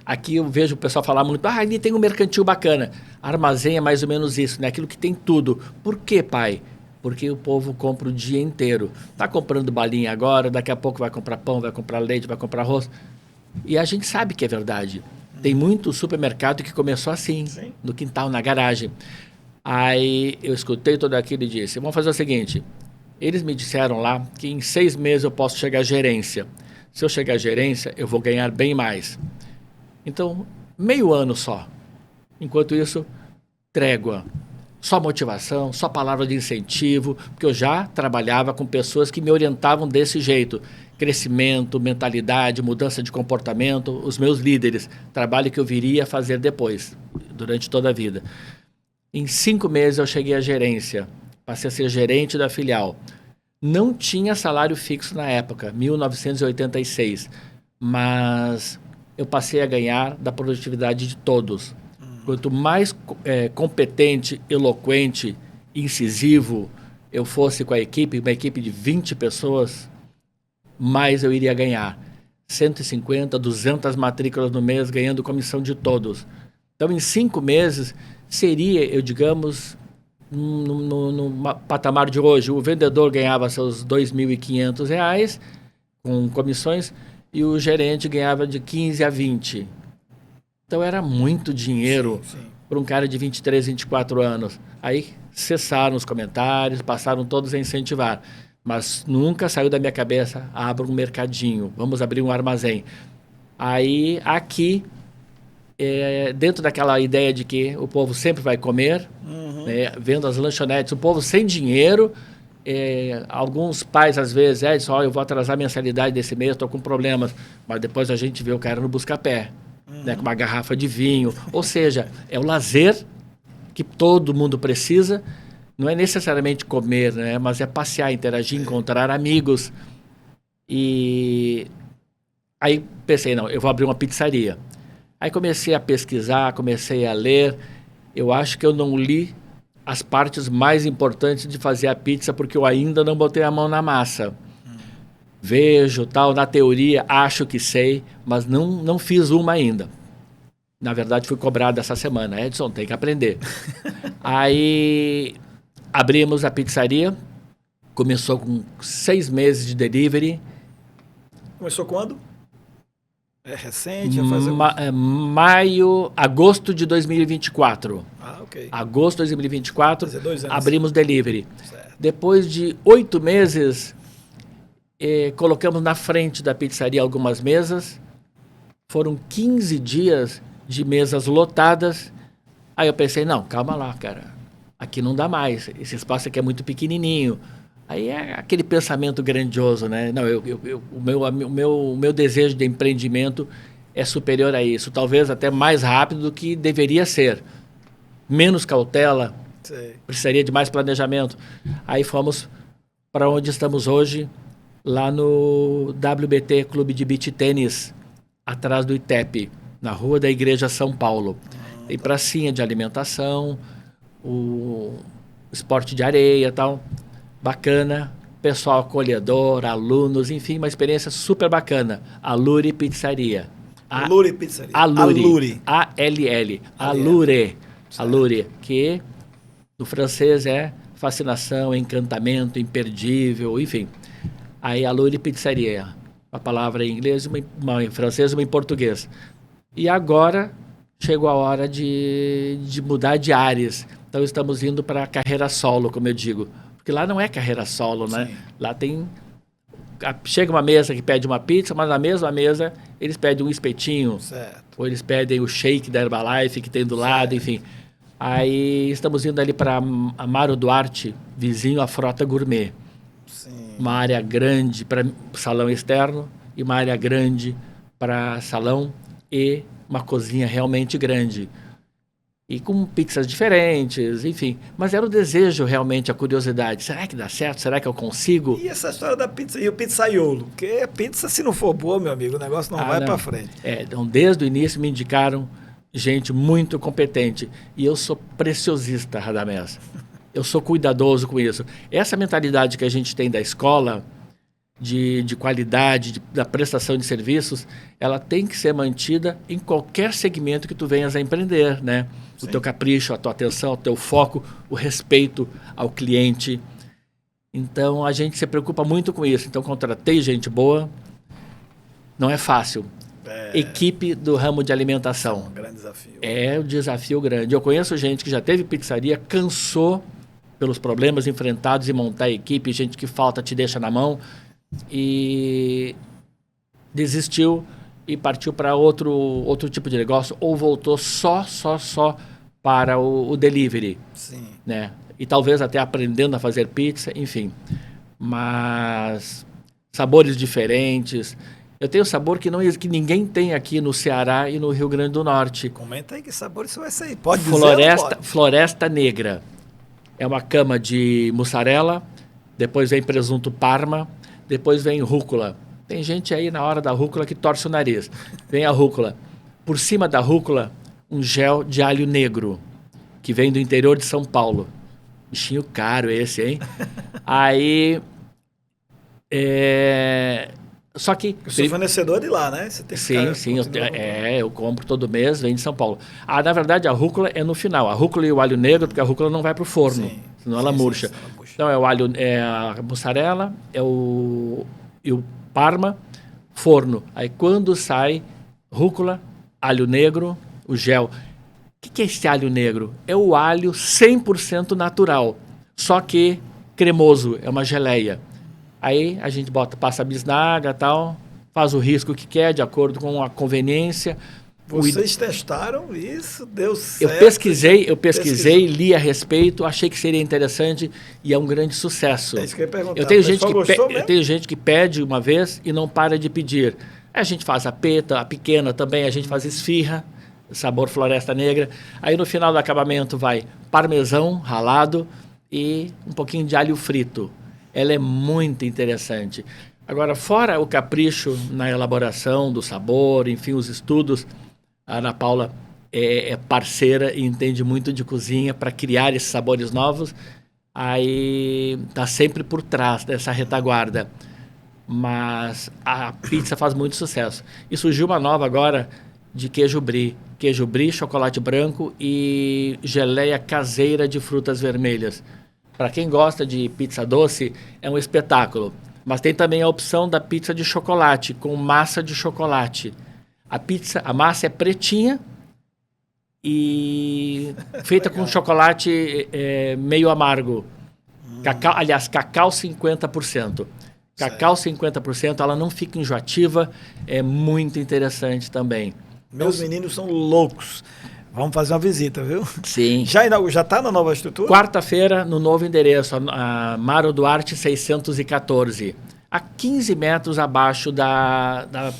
Aqui eu vejo o pessoal falar muito, ali tem um mercantil bacana. Armazém é mais ou menos isso, né? Aquilo que tem tudo. Por quê, pai? Porque o povo compra o dia inteiro. Tá comprando balinha agora, daqui a pouco vai comprar pão, vai comprar leite, vai comprar arroz. E a gente sabe que é verdade. Tem muito supermercado que começou assim, sim, no quintal, na garagem. Aí eu escutei tudo aquilo e disse, vamos fazer o seguinte, eles me disseram lá que em 6 meses eu posso chegar à gerência. Se eu chegar à gerência, eu vou ganhar bem mais. Então, meio ano só. Enquanto isso, trégua. Só motivação, só palavra de incentivo, porque eu já trabalhava com pessoas que me orientavam desse jeito. Crescimento, mentalidade, mudança de comportamento, os meus líderes. Trabalho que eu viria a fazer depois, durante toda a vida. Em 5 meses eu cheguei à gerência, passei a ser gerente da filial. Não tinha salário fixo na época, 1986, mas eu passei a ganhar da produtividade de todos. Quanto mais competente, eloquente, incisivo eu fosse com a equipe, uma equipe de 20 pessoas, mais eu iria ganhar. 150, 200 matrículas no mês, ganhando comissão de todos. Então, em 5 meses... seria, eu digamos, no patamar de hoje, o vendedor ganhava seus R$ 2.500 com comissões e o gerente ganhava de 15 a 20. Então era muito dinheiro para um cara de 23, 24 anos. Aí cessaram os comentários, passaram todos a incentivar. Mas nunca saiu da minha cabeça, abra um mercadinho, vamos abrir um armazém. Aí aqui... dentro daquela ideia de que o povo sempre vai comer, vendo as lanchonetes, o povo sem dinheiro, alguns pais às vezes dizem, eu vou atrasar a mensalidade desse mês, estou com problemas, mas depois a gente vê o cara no busca-pé, com uma garrafa de vinho, ou seja, é o lazer que todo mundo precisa, não é necessariamente comer, né, mas é passear, interagir, encontrar amigos. E aí pensei, não, eu vou abrir uma pizzaria. Aí comecei a pesquisar, comecei a ler. Eu acho que eu não li as partes mais importantes de fazer a pizza, porque eu ainda não botei a mão na massa. Vejo, tal, na teoria, acho que sei, mas não fiz uma ainda. Na verdade, fui cobrado essa semana. Edson, tem que aprender. Aí abrimos a pizzaria Começou com 6 meses de delivery. Começou quando? É recente? Agosto de 2024. Ah, ok. Agosto de 2024, Fazer 2 anos. abrimos delivery. Certo. Depois de 8 meses, colocamos na frente da pizzaria algumas mesas. Foram 15 dias de mesas lotadas. Aí eu pensei, não, calma lá, cara. Aqui não dá mais. Esse espaço aqui é muito pequenininho. Aí é aquele pensamento grandioso, né? Não, o meu desejo de empreendimento é superior a isso. Talvez até mais rápido do que deveria ser. Menos cautela, Sei. precisaria de mais planejamento. Aí fomos para onde estamos hoje, lá no WBT Clube de Beach Tênis, atrás do ITEP, na Rua da Igreja São Paulo. Tem pracinha de alimentação, o esporte de areia e tal. Bacana, pessoal acolhedor, alunos, enfim, uma experiência super bacana. Alure Pizzaria. Alure Pizzaria. Alure. A-L-L. Alure. Alure, que do francês é fascinação, encantamento, imperdível, enfim. Aí Alure Pizzaria. Uma palavra em inglês, uma em francês e uma em português. E agora chegou a hora de mudar de áreas. Então estamos indo para a carreira solo, como eu digo. Porque lá não é carreira solo, né? Sim. Lá tem... Chega uma mesa que pede uma pizza, mas na mesma mesa eles pedem um espetinho. Certo. Ou eles pedem o shake da Herbalife que tem do lado, enfim. Aí estamos indo ali para Amaro Duarte, vizinho à Frota Gourmet. Sim. Uma área grande para salão externo e uma área grande para salão e uma cozinha realmente grande. E com pizzas diferentes, enfim. Mas era o desejo realmente, a curiosidade. Será que dá certo? Será que eu consigo? E essa história da pizza e o pizzaiolo? Porque pizza, se não for boa, meu amigo, o negócio não vai para frente. Então, desde o início me indicaram gente muito competente. E eu sou preciosista, Radamés. Eu sou cuidadoso com isso. Essa mentalidade que a gente tem da escola, de qualidade, da prestação de serviços, ela tem que ser mantida em qualquer segmento que tu venhas a empreender, né? O teu capricho, a tua atenção, o teu foco, o respeito ao cliente. Então, a gente se preocupa muito com isso. Então, contratei gente boa. Não é fácil. Equipe do ramo de alimentação. É um grande desafio. É um desafio grande. Eu conheço gente que já teve pizzaria, cansou pelos problemas enfrentados em montar a equipe, gente que falta, te deixa na mão, e desistiu e partiu para outro tipo de negócio, ou voltou só para o delivery. Sim. Né? E talvez até aprendendo a fazer pizza, enfim. Mas sabores diferentes. Eu tenho sabor que ninguém tem aqui no Ceará e no Rio Grande do Norte. Comenta aí que sabor isso vai ser. Pode dizer? Floresta Negra. É uma cama de mussarela, depois vem presunto parma, depois vem rúcula. Tem gente aí na hora da rúcula que torce o nariz. Vem a rúcula. Por cima da rúcula, um gel de alho negro, que vem do interior de São Paulo. Bichinho caro esse, hein? Aí... Só que... Eu sou fornecedor de lá, né? Você tem que sim. Eu compro todo mês, vem de São Paulo. Na verdade, a rúcula é no final. A rúcula e o alho negro, porque a rúcula não vai para o forno, senão ela murcha. Então, é o alho, é a mussarela, e o parma, forno. Aí, quando sai rúcula, alho negro, o gel. O que é esse alho negro? É o alho 100% natural, só que cremoso, é uma geleia. Aí a gente passa a bisnaga e tal, faz o risco que quer, de acordo com a conveniência. Vocês testaram isso? Deu certo? Eu pesquisei, li a respeito, achei que seria interessante e é um grande sucesso. É isso que eu ia perguntar. Eu tenho gente que pede uma vez e não para de pedir. A gente faz a peta, a pequena também, a gente faz esfirra, sabor Floresta Negra. Aí no final do acabamento vai parmesão ralado e um pouquinho de alho frito. Ela é muito interessante. Agora, fora o capricho na elaboração do sabor, enfim, os estudos, a Ana Paula é parceira e entende muito de cozinha para criar esses sabores novos. Aí está sempre por trás dessa retaguarda. Mas a pizza faz muito sucesso. E surgiu uma nova agora de queijo brie. Queijo brie, chocolate branco e geleia caseira de frutas vermelhas. Para quem gosta de pizza doce, é um espetáculo. Mas tem também a opção da pizza de chocolate, com massa de chocolate. A massa é pretinha e feita com chocolate meio amargo. Cacau 50%. Cacau 50%, ela não fica enjoativa, é muito interessante também. Meus meninos são loucos. Vamos fazer uma visita, viu? Sim. Já está na nova estrutura? Quarta-feira, no novo endereço, a Mário Duarte 614, a 15 metros abaixo da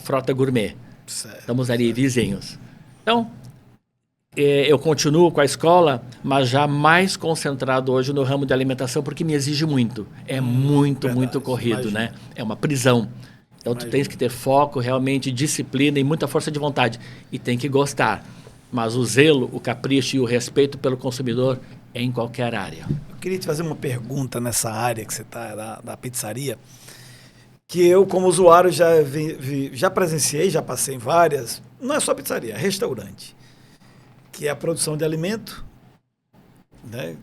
Frota Gourmet. Certo. Estamos ali vizinhos. Então, eu continuo com a escola, mas já mais concentrado hoje no ramo de alimentação, porque me exige muito. É muito corrido, imagina. né? É uma prisão. Então, tu tens que ter foco, realmente, disciplina e muita força de vontade. E tem que gostar. Mas o zelo, o capricho e o respeito pelo consumidor é em qualquer área. Eu queria te fazer uma pergunta nessa área que você está, da pizzaria, que eu, como usuário, já presenciei, já passei em várias, não é só pizzaria, é restaurante, que é a produção de alimento, né?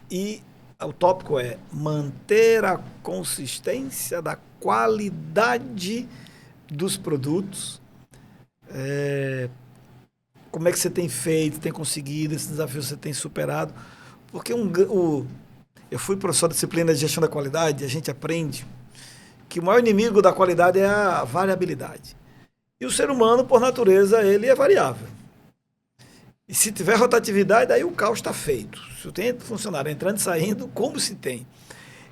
E o tópico é manter a consistência da qualidade dos produtos. Como é que você tem feito, tem conseguido, esse desafio você tem superado? Porque eu fui professor de disciplina de gestão da qualidade, e a gente aprende que o maior inimigo da qualidade é a variabilidade. E o ser humano, por natureza, ele é variável. E se tiver rotatividade, aí o caos está feito. Se eu tenho funcionário entrando e saindo, como se tem?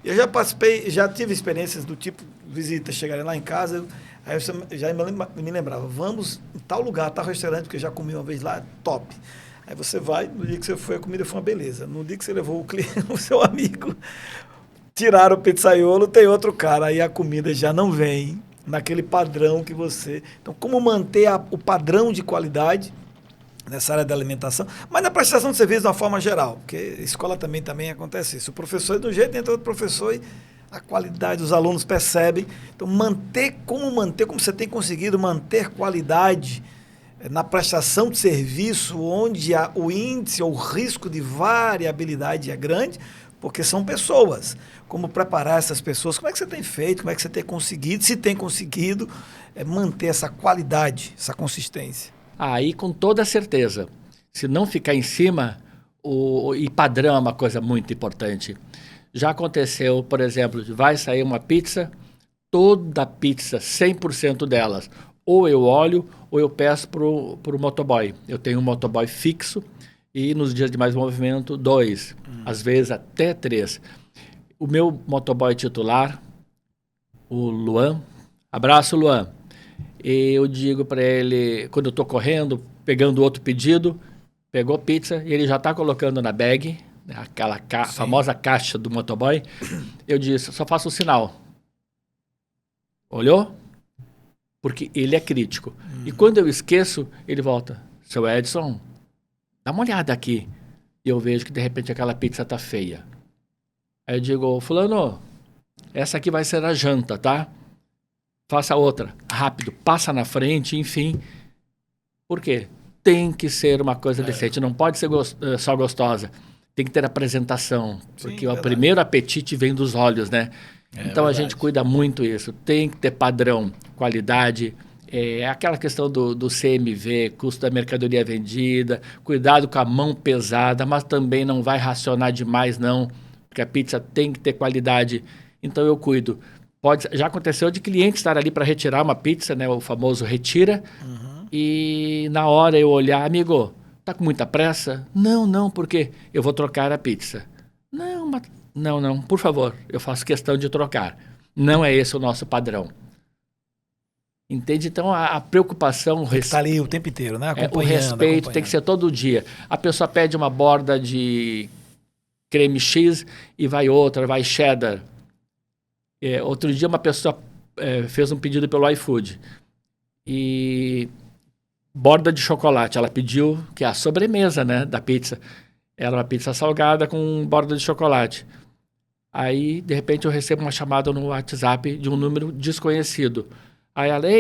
Eu já participei, já tive experiências do tipo, visitas chegarem lá em casa, aí eu já me lembrava, vamos em tal lugar, tal restaurante, porque eu já comi uma vez lá, top. Aí você vai, no dia que você foi, a comida foi uma beleza. No dia que você levou o cliente, o seu amigo, tiraram o pizzaiolo, tem outro cara, aí a comida já não vem naquele padrão que você... Então, como manter o padrão de qualidade nessa área da alimentação, mas na prestação de serviço de uma forma geral, porque escola também acontece isso. O professor é de um jeito, entra outro professor e a qualidade dos alunos percebem. Então, como você tem conseguido manter qualidade na prestação de serviço, onde o índice ou o risco de variabilidade é grande, porque são pessoas. Como preparar essas pessoas? Como é que você tem feito? Como é que você tem conseguido? Se tem conseguido manter essa qualidade, essa consistência? Aí, com toda certeza, se não ficar em cima, e padrão é uma coisa muito importante. Já aconteceu, por exemplo, vai sair uma pizza, toda a pizza, 100% delas, ou eu olho ou eu peço para o motoboy. Eu tenho um motoboy fixo e nos dias de mais movimento, 2, às vezes até 3. O meu motoboy titular, o Luan, abraço Luan, e eu digo para ele, quando eu estou correndo, pegando outro pedido, pegou pizza e ele já está colocando na bag, aquela famosa caixa do motoboy, eu disse, só faço o sinal. Olhou? Porque ele é crítico. E quando eu esqueço, ele volta, seu Edson, dá uma olhada aqui. E eu vejo que de repente aquela pizza tá feia. Aí eu digo, fulano, essa aqui vai ser a janta, tá? Faça outra, rápido, passa na frente, enfim. Por quê? Tem que ser uma coisa decente, não pode ser só gostosa. Tem que ter apresentação, porque o primeiro apetite vem dos olhos, né? Então a gente cuida muito isso. Tem que ter padrão, qualidade. Aquela questão do CMV, custo da mercadoria vendida, cuidado com a mão pesada, mas também não vai racionar demais, não, porque a pizza tem que ter qualidade. Então eu cuido. Já aconteceu de cliente estar ali para retirar uma pizza, né, o famoso retira, e na hora eu olhar, amigo, tá com muita pressa? Não, porque eu vou trocar a pizza. Não, por favor, eu faço questão de trocar. Não é esse o nosso padrão. Entende? Então, a preocupação... Está ali o tempo inteiro, né? O respeito tem que ser todo dia. A pessoa pede uma borda de creme X e vai cheddar. Outro dia, uma pessoa fez um pedido pelo iFood. E borda de chocolate. Ela pediu, que é a sobremesa, né, da pizza. Era uma pizza salgada com borda de chocolate. Aí, de repente, eu recebo uma chamada no WhatsApp de um número desconhecido. Aí ela,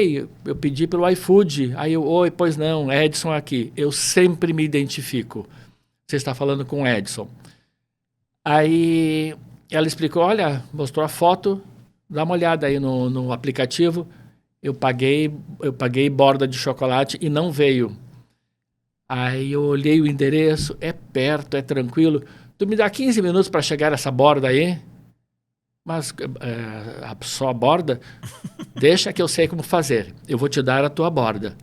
eu pedi pelo iFood. Aí eu, oi, pois não, Edson aqui. Eu sempre me identifico. Você está falando com o Edson. Aí ela explicou, olha, mostrou a foto, dá uma olhada aí no aplicativo. Eu paguei borda de chocolate e não veio. Aí eu olhei o endereço, é perto, é tranquilo. Tu me dá 15 minutos para chegar essa borda aí? Mas só a borda? Deixa que eu sei como fazer. Eu vou te dar a tua borda.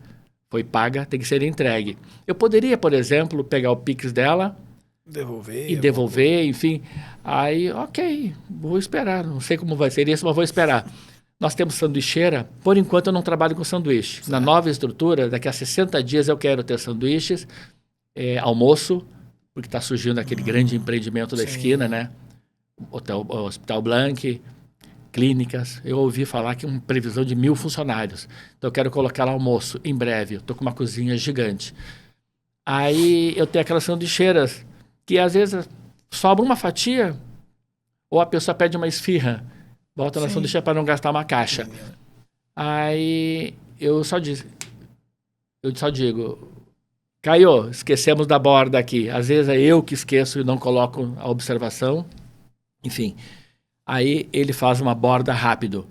Foi paga, tem que ser entregue. Eu poderia, por exemplo, pegar o Pix dela e devolver, enfim. Aí, ok, vou esperar. Não sei como vai ser isso, mas vou esperar. Nós temos sanduicheira. Por enquanto, eu não trabalho com sanduíche. Certo. Na nova estrutura, daqui a 60 dias eu quero ter sanduíches, almoço, porque está surgindo aquele grande empreendimento da esquina, né? O Hospital Blanc, clínicas. Eu ouvi falar que uma previsão de 1.000 funcionários. Então, eu quero colocar lá almoço em breve. Estou com uma cozinha gigante. Aí, eu tenho aquelas sanduicheiras que, às vezes, sobra uma fatia ou a pessoa pede uma esfirra. Volta na sanduíche para não gastar uma caixa. Sim. Aí eu só digo, Caio, esquecemos da borda aqui. Às vezes é eu que esqueço e não coloco a observação. Enfim, aí ele faz uma borda rápido.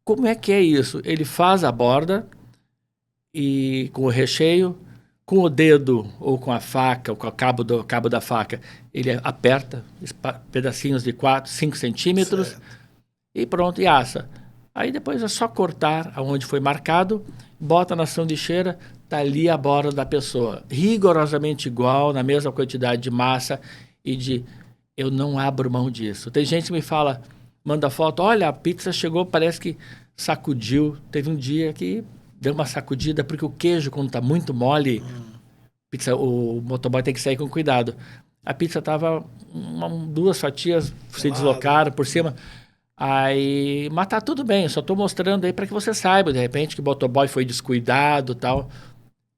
Como é que é isso? Ele faz a borda e com o recheio, com o dedo ou com a faca, ou com o cabo da faca, ele aperta pedacinhos de 4, 5 centímetros. Certo. E pronto, e assa. Aí depois é só cortar aonde foi marcado, bota na sanduicheira, tá ali a borda da pessoa. Rigorosamente igual, na mesma quantidade de massa e eu não abro mão disso. Tem gente que me fala, manda foto, olha, a pizza chegou, parece que sacudiu. Teve um dia que deu uma sacudida, porque o queijo, quando tá muito mole, o motoboy tem que sair com cuidado. A pizza tava 2 fatias, se deslocaram por cima. Aí, mas tá tudo bem, eu só tô mostrando aí para que você saiba, de repente, que o motoboy foi descuidado e tal.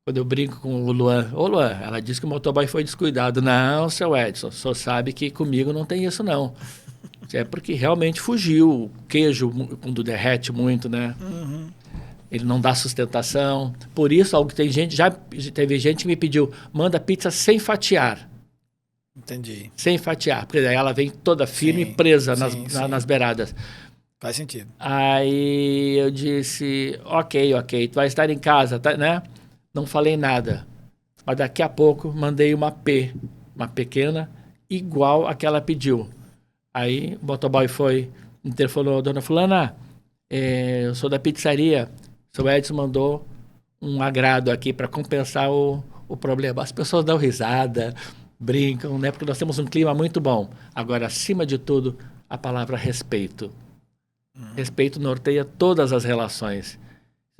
Quando eu brinco com o Luan, ô Luan, ela disse que o motoboy foi descuidado. Não, seu Edson, só sabe que comigo não tem isso não. É porque realmente fugiu, o queijo, quando derrete muito, né? Uhum. Ele não dá sustentação. Por isso, já teve gente que me pediu, manda pizza sem fatiar. Entendi. Sem fatiar, porque daí ela vem toda firme e presa nas beiradas. Faz sentido. Aí eu disse, ok, tu vai estar em casa, tá, né? Não falei nada. Mas daqui a pouco mandei uma pequena, igual a que ela pediu. Aí o motoboy interfonou, dona fulana, eu sou da pizzaria, seu Edson mandou um agrado aqui para compensar o problema. As pessoas dão risada, brincam, né? Porque nós temos um clima muito bom. Agora, acima de tudo, a palavra respeito. Respeito norteia todas as relações.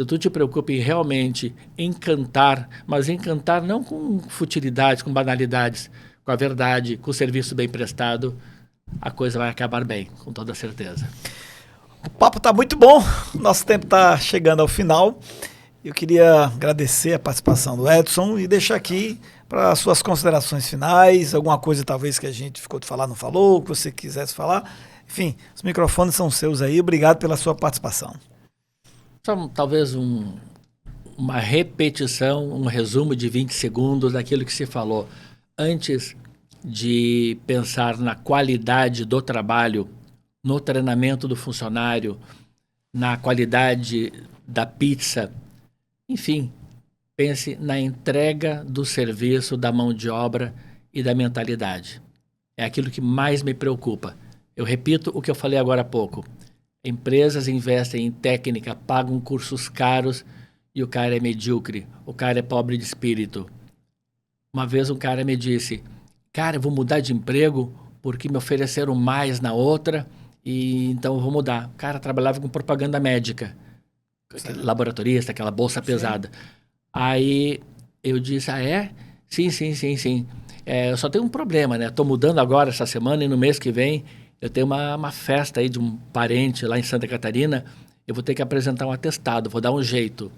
Se tu te preocupa em realmente encantar, mas encantar não com futilidades, com banalidades, com a verdade, com o serviço bem prestado, a coisa vai acabar bem, com toda certeza. O papo está muito bom, nosso tempo está chegando ao final. Eu queria agradecer a participação do Edson e deixar aqui para suas considerações finais, alguma coisa talvez que a gente ficou de falar, não falou, que você quisesse falar. Enfim, os microfones são seus aí. Obrigado pela sua participação. Só talvez uma repetição, um resumo de 20 segundos daquilo que se falou. Antes de pensar na qualidade do trabalho, no treinamento do funcionário, na qualidade da pizza, enfim, pense na entrega do serviço, da mão de obra e da mentalidade. É aquilo que mais me preocupa. Eu repito o que eu falei agora há pouco. Empresas investem em técnica, pagam cursos caros e o cara é medíocre, o cara é pobre de espírito. Uma vez um cara me disse, cara, eu vou mudar de emprego porque me ofereceram mais na outra e então eu vou mudar. O cara trabalhava com propaganda médica, laboratorista, aquela bolsa pesada. Aí eu disse, Sim. Eu só tenho um problema, né? Estou mudando agora essa semana e no mês que vem eu tenho uma festa aí de um parente lá em Santa Catarina, eu vou ter que apresentar um atestado, vou dar um jeito.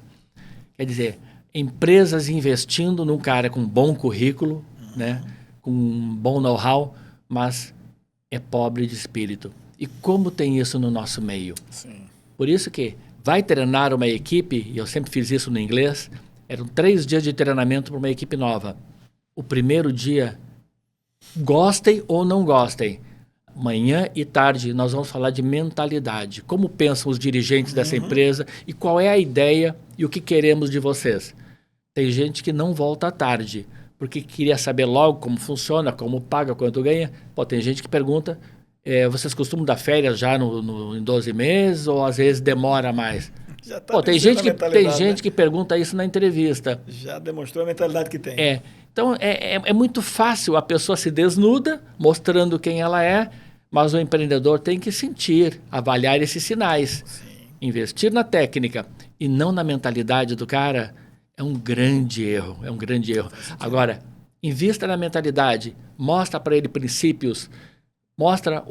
Quer dizer, empresas investindo num cara com bom currículo, né? Com um bom know-how, mas é pobre de espírito. E como tem isso no nosso meio? Sim. Por isso que vai treinar uma equipe, e eu sempre fiz isso no inglês, eram 3 dias de treinamento para uma equipe nova. O primeiro dia Gostem ou não gostem, manhã e tarde nós vamos falar de mentalidade. Como pensam os dirigentes dessa empresa e qual é a ideia e o que queremos de vocês. Tem gente que não volta à tarde, porque queria saber logo como funciona, como paga, quanto ganha. Pô, tem gente que pergunta, vocês costumam dar férias já em 12 meses ou às vezes demora mais? Já tá Pô, tem gente que pergunta isso na entrevista. Já demonstrou a mentalidade que tem. Então, é muito fácil, a pessoa se desnuda, mostrando quem ela é, mas o empreendedor tem que sentir, avaliar esses sinais. Sim. Investir na técnica e não na mentalidade do cara é um grande erro, Agora, invista na mentalidade, mostra para ele princípios, mostra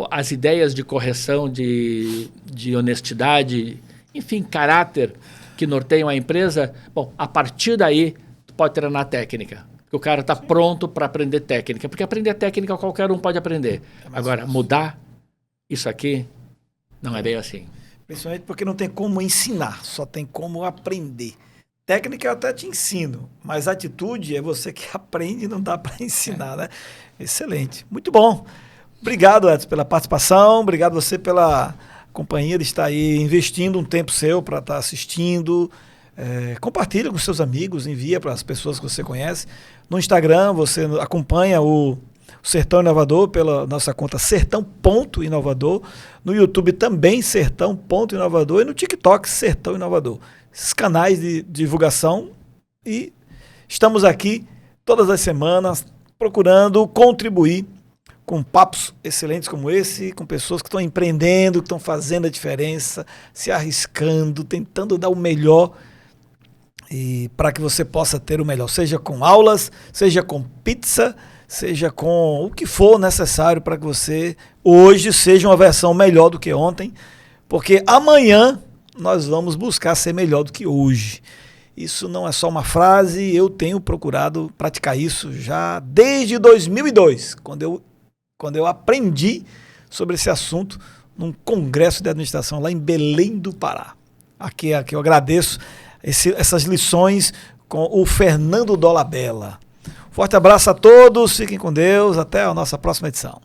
as ideias de correção, de honestidade, enfim, caráter que norteiam a empresa. Bom, a partir daí, tu pode treinar técnica. Porque o cara está pronto para aprender técnica. Porque aprender técnica qualquer um pode aprender. Agora, fácil. Mudar isso aqui não é bem assim. Principalmente porque não tem como ensinar, só tem como aprender. Técnica eu até te ensino, mas atitude é você que aprende e não dá para ensinar, né? Excelente. Muito bom. Obrigado, Edson, pela participação. Obrigado você pela companhia de estar aí investindo um tempo seu para estar assistindo. Compartilha com seus amigos, envia para as pessoas que você conhece. No Instagram, você acompanha o Sertão Inovador pela nossa conta sertão.inovador. No YouTube também sertão.inovador e no TikTok Sertão Inovador. Esses canais de divulgação, e estamos aqui todas as semanas procurando contribuir com papos excelentes como esse, com pessoas que estão empreendendo, que estão fazendo a diferença, se arriscando, tentando dar o melhor, e para que você possa ter o melhor, seja com aulas, seja com pizza, seja com o que for necessário para que você hoje seja uma versão melhor do que ontem, porque amanhã nós vamos buscar ser melhor do que hoje. Isso não é só uma frase, eu tenho procurado praticar isso já desde 2002, quando eu aprendi sobre esse assunto num congresso de administração lá em Belém do Pará. Aqui eu agradeço essas lições com o Fernando Dolabella. Forte abraço a todos, fiquem com Deus, até a nossa próxima edição.